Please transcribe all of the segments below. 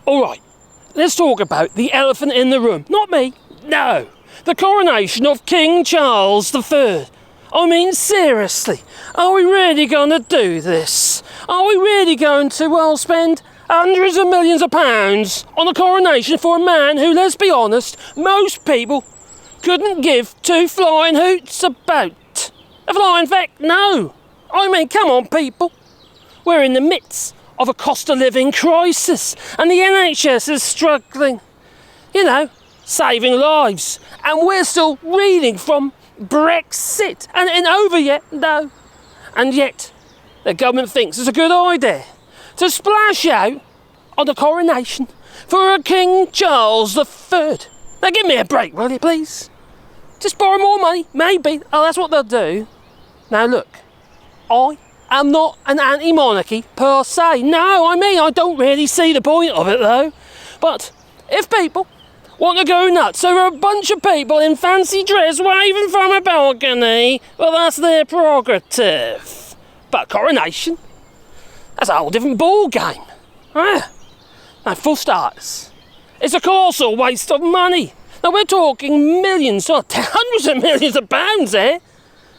All right, let's talk about the elephant in the room. Not me, no. The coronation of King Charles III. I mean, seriously, are we really going to do this? Are we really going to, well, spend hundreds of millions of pounds on a coronation for a man who, let's be honest, most people couldn't give two flying hoots about? A flying fact? No. I mean, come on, people. We're in the midst of a cost of living crisis and the NHS is struggling, you know, saving lives. And we're still reading from Brexit. And it ain't over yet, no. And yet, the government thinks it's a good idea to splash out on the coronation for a King Charles III. Now give me a break, will you, please? Just borrow more money, maybe. Oh, that's what they'll do. Now look, I am not an anti-monarchy per se. No, I mean, I don't really see the point of it though. But if people want to go nuts over a bunch of people in fancy dress waving from a balcony, well, that's their prerogative. But coronation, that's a whole different ball game. Ah. Now, for starters, it's a colossal waste of money. Now, we're talking millions, or hundreds of millions of pounds here.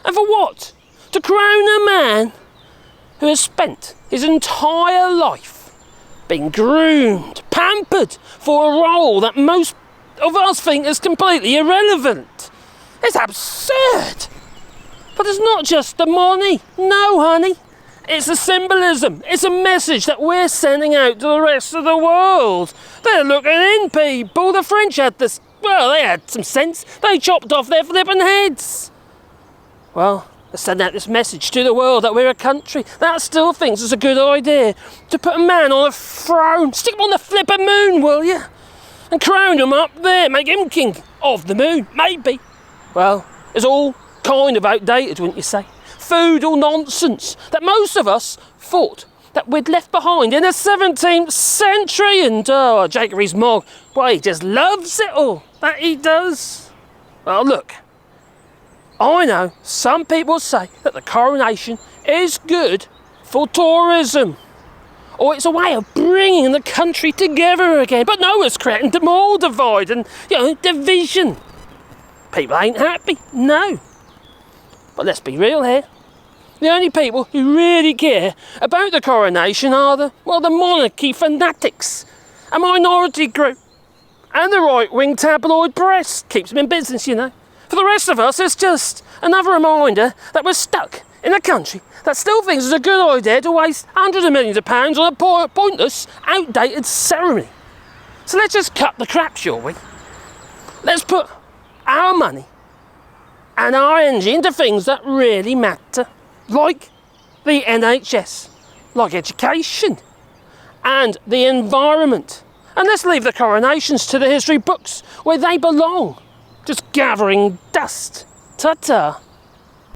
And for what? To crown a man who has spent his entire life being groomed, pampered for a role that most of us think is completely irrelevant. It's absurd. But it's not just the money. No, honey. It's the symbolism. It's a message that we're sending out to the rest of the world. They're looking in, people. The French had this, well, they had some sense. They chopped off their flippin' heads. Well, they're sending out this message to the world that we're a country that still thinks it's a good idea to put a man on a throne. Stick him on the flippin' moon, will you? And crown him up there. Make him king of the moon, maybe. Well, it's all kind of outdated, wouldn't you say? Feudal nonsense that most of us thought that we'd left behind in the 17th century. And Jacob Rees-Mogg, well, he just loves it all, that he does. Well, look, I know some people say that the coronation is good for tourism, or it's a way of bringing the country together again. But no, it's creating more divide and, you know, division. People ain't happy, no. But let's be real here. The only people who really care about the coronation are the monarchy fanatics, a minority group, and the right-wing tabloid press. Keeps them in business, you know. For the rest of us, it's just another reminder that we're stuck in a country that still thinks it's a good idea to waste hundreds of millions of pounds on a pointless, outdated ceremony. So let's just cut the crap, shall we? Let's put our money and our energy into things that really matter, like the NHS, like education, and the environment. And let's leave the coronations to the history books where they belong, just gathering dust. Ta-ta.